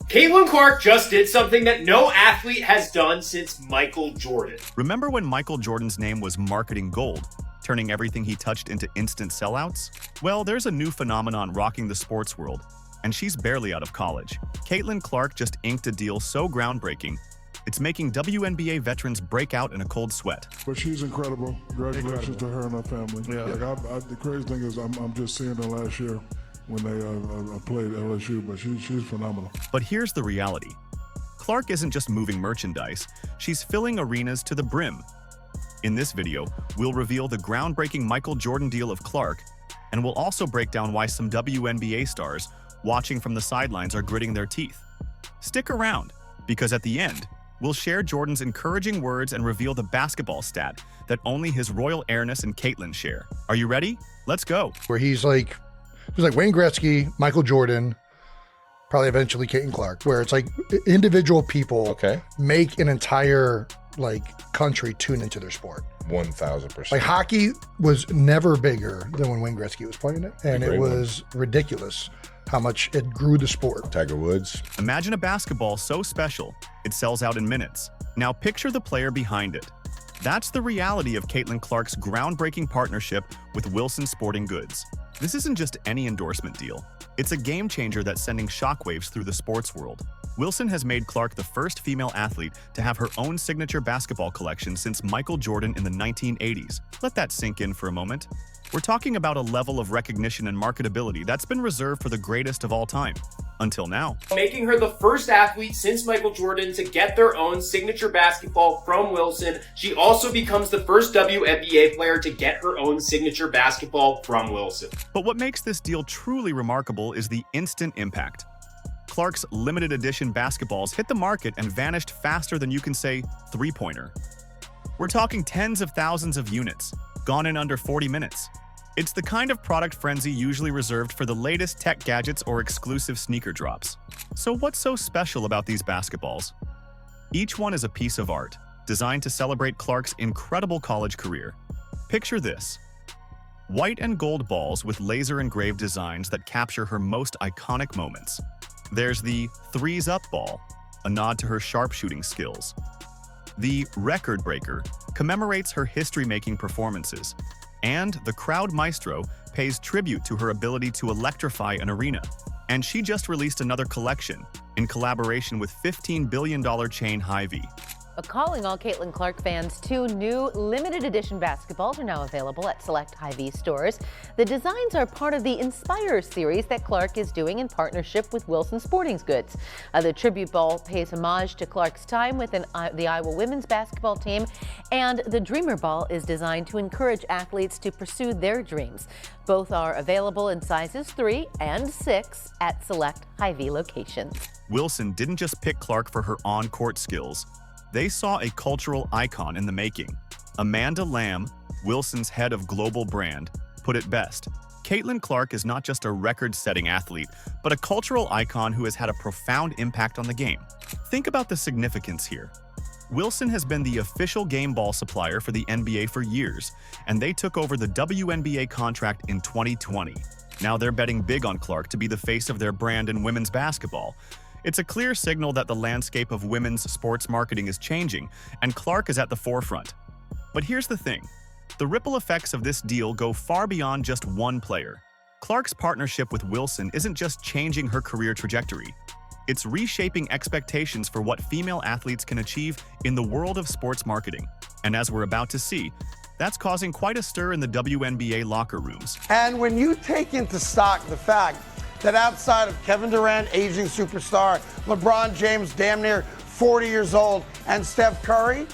Caitlin Clark just did something that no athlete has done since Michael Jordan. Remember when Michael Jordan's name was marketing gold, turning everything he touched into instant sellouts? Well, there's a new phenomenon rocking the sports world, and she's barely out of college. Caitlin Clark just inked a deal so groundbreaking, it's making WNBA veterans break out in a cold sweat. But she's incredible. Congratulations to her and her family. Yeah. The crazy thing is I'm just seeing her last year when they played LSU, but she's phenomenal. But here's the reality. Clark isn't just moving merchandise, she's filling arenas to the brim. In this video, we'll reveal the groundbreaking Michael Jordan deal of Clark, and we'll also break down why some WNBA stars watching from the sidelines are gritting their teeth. Stick around, because at the end, we'll share Jordan's encouraging words and reveal the basketball stat that only his royal airness and Caitlin share. Are you ready? Let's go. Where he's like Wayne Gretzky, Michael Jordan, probably eventually Caitlin Clark, where it's like individual people make an entire country tune into their sport. 1,000%. Like hockey was never bigger than when Wayne Gretzky was playing it, and it was ridiculous how much it grew the sport. Tiger Woods. Imagine a basketball so special, it sells out in minutes. Now picture the player behind it. That's the reality of Caitlin Clark's groundbreaking partnership with Wilson Sporting Goods. This isn't just any endorsement deal. It's a game changer that's sending shockwaves through the sports world. Wilson has made Clark the first female athlete to have her own signature basketball collection since Michael Jordan in the 1980s. Let that sink in for a moment. We're talking about a level of recognition and marketability that's been reserved for the greatest of all time. Until now. Making her the first athlete since Michael Jordan to get their own signature basketball from Wilson. She also becomes the first WNBA player to get her own signature basketball from Wilson. But what makes this deal truly remarkable is the instant impact. Clark's limited edition basketballs hit the market and vanished faster than you can say three-pointer. We're talking tens of thousands of units, gone in under 40 minutes. It's the kind of product frenzy usually reserved for the latest tech gadgets or exclusive sneaker drops. So what's so special about these basketballs? Each one is a piece of art, designed to celebrate Clark's incredible college career. Picture this. White and gold balls with laser-engraved designs that capture her most iconic moments. There's the Threes Up ball, a nod to her sharpshooting skills. The Record Breaker commemorates her history-making performances. And the Crowd Maestro pays tribute to her ability to electrify an arena. And she just released another collection in collaboration with $15 billion chain Hy-Vee. Calling all Caitlin Clark fans, 2 new limited edition basketballs are now available at select Hy-Vee stores. The designs are part of the Inspire series that Clark is doing in partnership with Wilson Sporting Goods. The tribute ball pays homage to Clark's time with the Iowa women's basketball team, and the Dreamer ball is designed to encourage athletes to pursue their dreams. Both are available in sizes 3 and 6 at select Hy-Vee locations. Wilson didn't just pick Clark for her on-court skills. They saw a cultural icon in the making. Amanda Lamb, Wilson's head of global brand, put it best. Caitlin Clark is not just a record-setting athlete, but a cultural icon who has had a profound impact on the game. Think about the significance here. Wilson has been the official game ball supplier for the NBA for years, and they took over the WNBA contract in 2020. Now they're betting big on Clark to be the face of their brand in women's basketball. It's a clear signal that the landscape of women's sports marketing is changing, and Clark is at the forefront. But here's the thing. The ripple effects of this deal go far beyond just one player. Clark's partnership with Wilson isn't just changing her career trajectory. It's reshaping expectations for what female athletes can achieve in the world of sports marketing. And as we're about to see, that's causing quite a stir in the WNBA locker rooms. And when you take into stock the fact that outside of Kevin Durant, aging superstar, LeBron James, damn near 40 years old, and Steph Curry,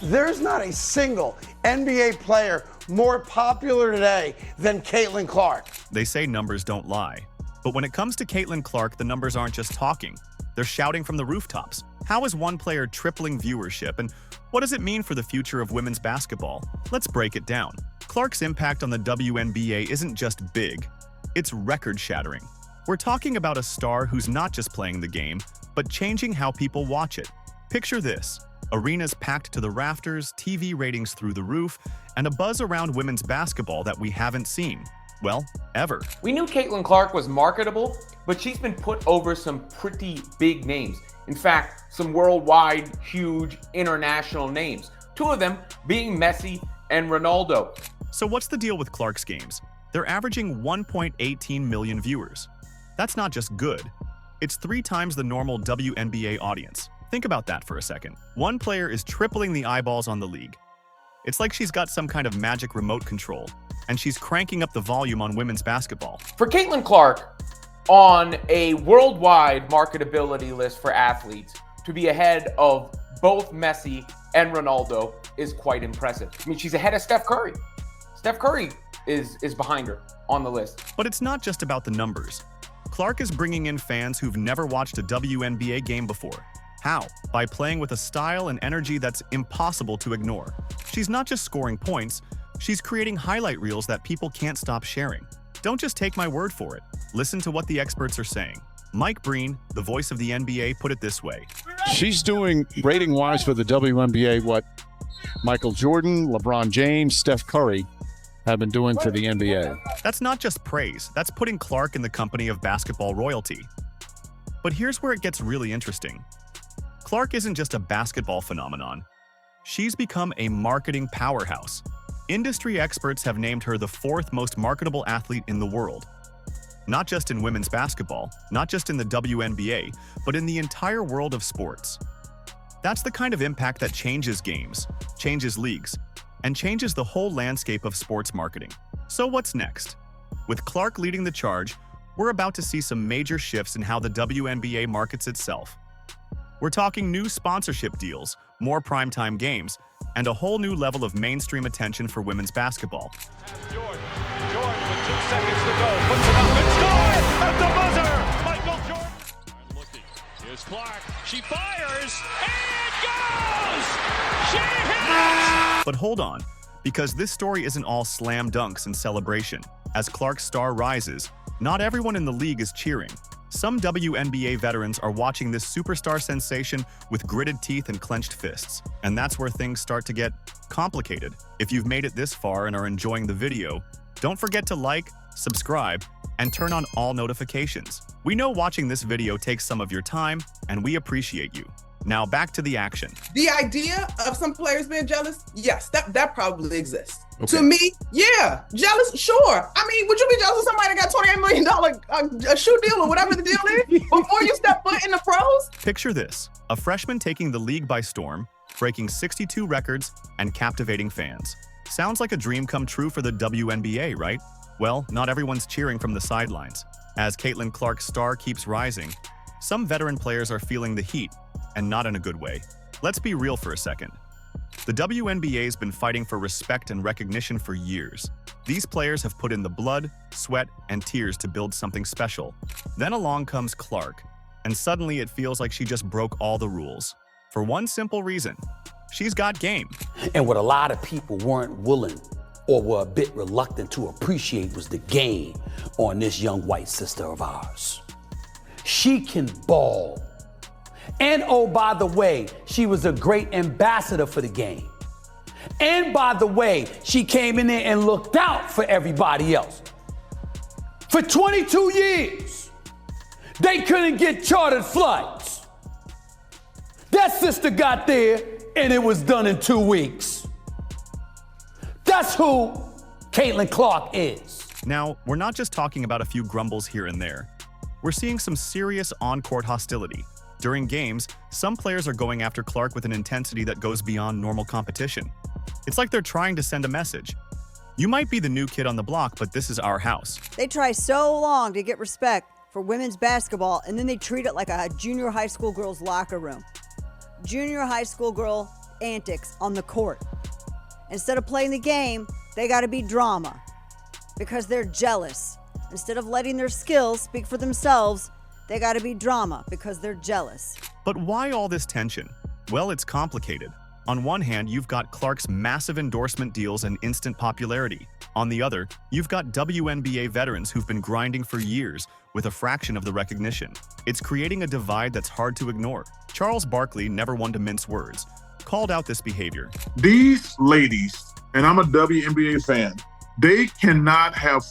there's not a single NBA player more popular today than Caitlin Clark. They say numbers don't lie. But when it comes to Caitlin Clark, the numbers aren't just talking. They're shouting from the rooftops. How is one player tripling viewership, and what does it mean for the future of women's basketball? Let's break it down. Clark's impact on the WNBA isn't just big, it's record-shattering. We're talking about a star who's not just playing the game, but changing how people watch it. Picture this. Arenas packed to the rafters, TV ratings through the roof, and a buzz around women's basketball that we haven't seen. well, ever. We knew Caitlin Clark was marketable, but she's been put over some pretty big names. In fact, some worldwide, huge, international names. Two of them being Messi and Ronaldo. So what's the deal with Clark's games? They're averaging 1.18 million viewers. That's not just good. It's 3 times the normal WNBA audience. Think about that for a second. One player is tripling the eyeballs on the league. It's like she's got some kind of magic remote control, and she's cranking up the volume on women's basketball. For Caitlin Clark, on a worldwide marketability list for athletes, to be ahead of both Messi and Ronaldo is quite impressive. I mean, she's ahead of Steph Curry. Steph Curry is behind her on the list. But it's not just about the numbers. Clark is bringing in fans who've never watched a WNBA game before. How? By playing with a style and energy that's impossible to ignore. She's not just scoring points, she's creating highlight reels that people can't stop sharing. Don't just take my word for it. Listen to what the experts are saying. Mike Breen, the voice of the NBA, put it this way. She's doing, rating-wise for the WNBA, what Michael Jordan, LeBron James, Steph Curry have been doing for the NBA. That's not just praise, that's putting Clark in the company of basketball royalty. But here's where it gets really interesting. Clark isn't just a basketball phenomenon. She's become a marketing powerhouse. Industry experts have named her the 4th most marketable athlete in the world. Not just in women's basketball, not just in the WNBA, but in the entire world of sports. That's the kind of impact that changes games, changes leagues, and changes the whole landscape of sports marketing. So what's next? With Clark leading the charge, we're about to see some major shifts in how the WNBA markets itself. We're talking new sponsorship deals, more primetime games, and a whole new level of mainstream attention for women's basketball. Jordan with 2 seconds to go, puts it up and scores at the buzzer. Michael Jordan. Looking. Here's Clark. She fires and goes. She hits. But hold on, because this story isn't all slam dunks and celebration. As Clark's star rises, not everyone in the league is cheering. Some WNBA veterans are watching this superstar sensation with gritted teeth and clenched fists. And that's where things start to get complicated. If you've made it this far and are enjoying the video, don't forget to like, subscribe, and turn on all notifications. We know watching this video takes some of your time, and we appreciate you. Now back to the action. The idea of some players being jealous, yes, that probably exists. Okay. To me, yeah, jealous, sure. I mean, would you be jealous of somebody that got $28 million a shoe deal or whatever the deal is before you step foot in the pros? Picture this, a freshman taking the league by storm, breaking 62 records and captivating fans. Sounds like a dream come true for the WNBA, right? Well, not everyone's cheering from the sidelines. As Caitlin Clark's star keeps rising, some veteran players are feeling the heat, and not in a good way. Let's be real for a second. The WNBA's been fighting for respect and recognition for years. These players have put in the blood, sweat, and tears to build something special. Then along comes Clark, and suddenly it feels like she just broke all the rules. For one simple reason, she's got game. And what a lot of people weren't willing or were a bit reluctant to appreciate was the game on this young white sister of ours. She can ball. And oh, by the way, she was a great ambassador for the game. And by the way, she came in there and looked out for everybody else. For 22 years, they couldn't get chartered flights. That sister got there and it was done in 2 weeks. That's who Caitlin Clark is. Now, we're not just talking about a few grumbles here and there. We're seeing some serious on-court hostility. During games, some players are going after Clark with an intensity that goes beyond normal competition. It's like they're trying to send a message. You might be the new kid on the block, but this is our house. They try so long to get respect for women's basketball, and then they treat it like a junior high school girl's locker room. Junior high school girl antics on the court. Instead of playing the game, they gotta be drama because they're jealous. Instead of letting their skills speak for themselves, they gotta be drama because they're jealous. But why all this tension? Well, it's complicated. On one hand, you've got Clark's massive endorsement deals and instant popularity. On the other, you've got WNBA veterans who've been grinding for years with a fraction of the recognition. It's creating a divide that's hard to ignore. Charles Barkley, never one to mince words, called out this behavior. These ladies, and I'm a WNBA fan, they cannot have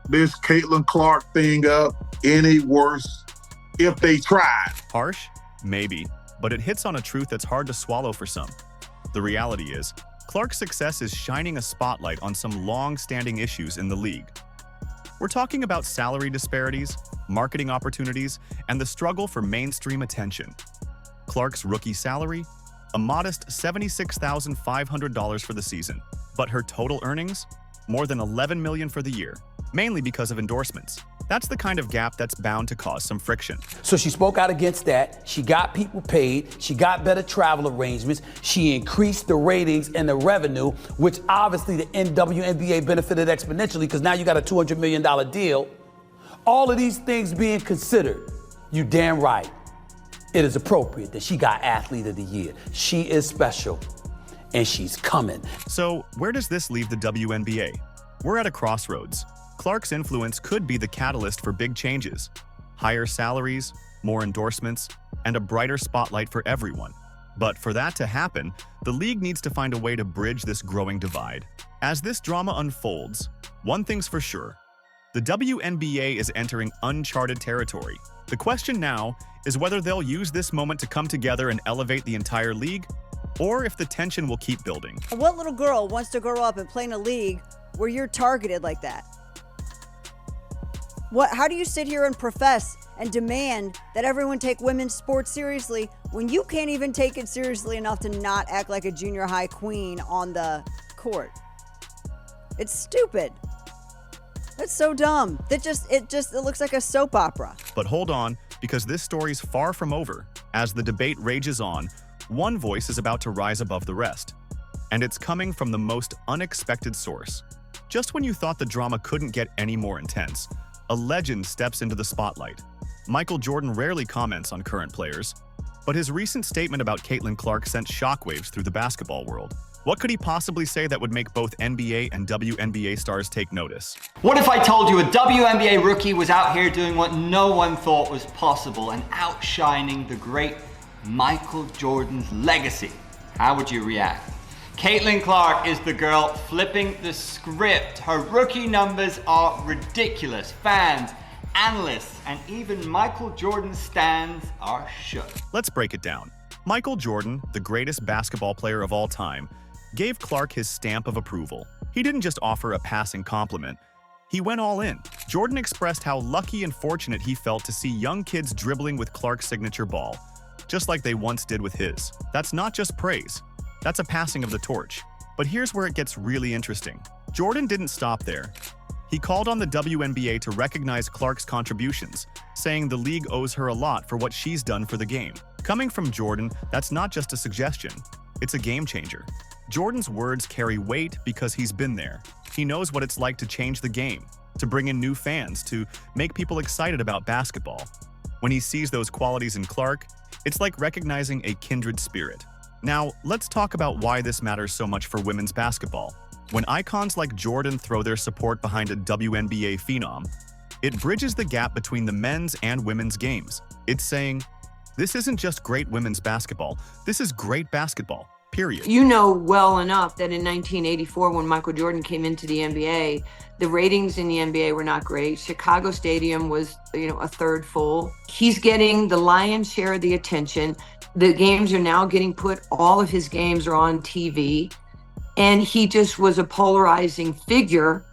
this Caitlin Clark thing up any worse if they tried. Harsh? Maybe, but it hits on a truth that's hard to swallow for some. The reality is, Clark's success is shining a spotlight on some long-standing issues in the league. We're talking about salary disparities, marketing opportunities, and the struggle for mainstream attention. Clark's rookie salary? A modest $76,500 for the season, but her total earnings? More than $11 million for the year, mainly because of endorsements. That's the kind of gap that's bound to cause some friction. So she spoke out against that. She got people paid. She got better travel arrangements. She increased the ratings and the revenue, which obviously the WNBA benefited exponentially because now you got a $200 million deal. All of these things being considered, you damn right. It is appropriate that she got Athlete of the Year. She is special, and she's coming. So where does this leave the WNBA? We're at a crossroads. Clark's influence could be the catalyst for big changes. Higher salaries, more endorsements, and a brighter spotlight for everyone. But for that to happen, the league needs to find a way to bridge this growing divide. As this drama unfolds, one thing's for sure. The WNBA is entering uncharted territory. The question now is whether they'll use this moment to come together and elevate the entire league, or if the tension will keep building. What little girl wants to grow up and play in a league where you're targeted like that? How do you sit here and profess and demand that everyone take women's sports seriously when you can't even take it seriously enough to not act like a junior high queen on the court? It's stupid. That's so dumb. It looks like a soap opera. But hold on, because this story's far from over. As the debate rages on, one voice is about to rise above the rest. And it's coming from the most unexpected source. Just when you thought the drama couldn't get any more intense, a legend steps into the spotlight. Michael Jordan rarely comments on current players, but his recent statement about Caitlin Clark sent shockwaves through the basketball world. What could he possibly say that would make both NBA and WNBA stars take notice? What if I told you a WNBA rookie was out here doing what no one thought was possible and outshining the great Michael Jordan's legacy? How would you react? Caitlin Clark is the girl flipping the script. Her rookie numbers are ridiculous. Fans, analysts, and even Michael Jordan stans are shook. Let's break it down. Michael Jordan, the greatest basketball player of all time, gave Clark his stamp of approval. He didn't just offer a passing compliment. He went all in. Jordan expressed how lucky and fortunate he felt to see young kids dribbling with Clark's signature ball, just like they once did with his. That's not just praise. That's a passing of the torch. But here's where it gets really interesting. Jordan didn't stop there. He called on the WNBA to recognize Clark's contributions, saying the league owes her a lot for what she's done for the game. Coming from Jordan, that's not just a suggestion. It's a game changer. Jordan's words carry weight because he's been there. He knows what it's like to change the game, to bring in new fans, to make people excited about basketball. When he sees those qualities in Clark, it's like recognizing a kindred spirit. Now, let's talk about why this matters so much for women's basketball. When icons like Jordan throw their support behind a WNBA phenom, it bridges the gap between the men's and women's games. It's saying, this isn't just great women's basketball, this is great basketball, period. You know well enough that in 1984, when Michael Jordan came into the NBA, the ratings in the NBA were not great. Chicago Stadium was, a third full. He's getting the lion's share of the attention. The games are now getting all of his games are on TV. And he just was a polarizing figure.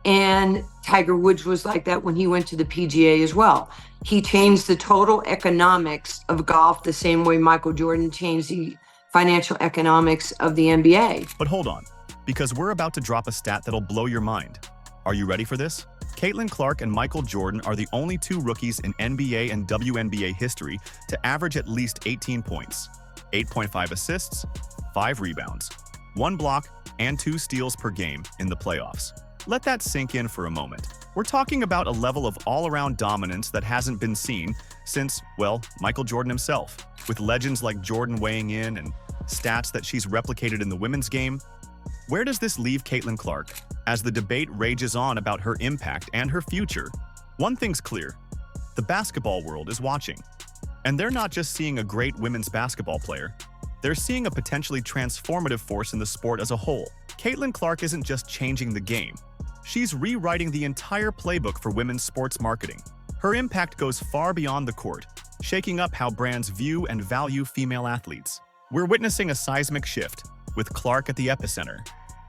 And Tiger Woods was like that when he went to the PGA as well. He changed the total economics of golf the same way Michael Jordan changed the financial economics of the NBA. But hold on, because we're about to drop a stat that'll blow your mind. Are you ready for this? Caitlin Clark and Michael Jordan are the only two rookies in NBA and WNBA history to average at least 18 points, 8.5 assists, 5 rebounds, 1 block, and 2 steals per game in the playoffs. Let that sink in for a moment. We're talking about a level of all-around dominance that hasn't been seen since, Michael Jordan himself. With legends like Jordan weighing in and stats that she's replicated in the women's game, where does this leave Caitlin Clark? As the debate rages on about her impact and her future, one thing's clear. The basketball world is watching. And they're not just seeing a great women's basketball player. They're seeing a potentially transformative force in the sport as a whole. Caitlin Clark isn't just changing the game. She's rewriting the entire playbook for women's sports marketing. Her impact goes far beyond the court, shaking up how brands view and value female athletes. We're witnessing a seismic shift, with Clark at the epicenter.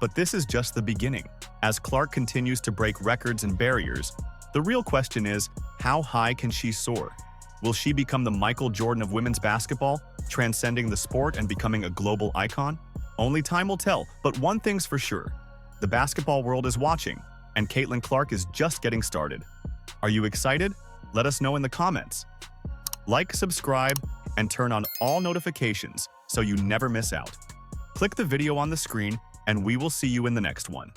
But this is just the beginning. As Clark continues to break records and barriers, the real question is, how high can she soar? Will she become the Michael Jordan of women's basketball, transcending the sport and becoming a global icon? Only time will tell, but one thing's for sure. The basketball world is watching, and Caitlin Clark is just getting started. Are you excited? Let us know in the comments. Like, subscribe, and turn on all notifications so you never miss out. Click the video on the screen, and we will see you in the next one.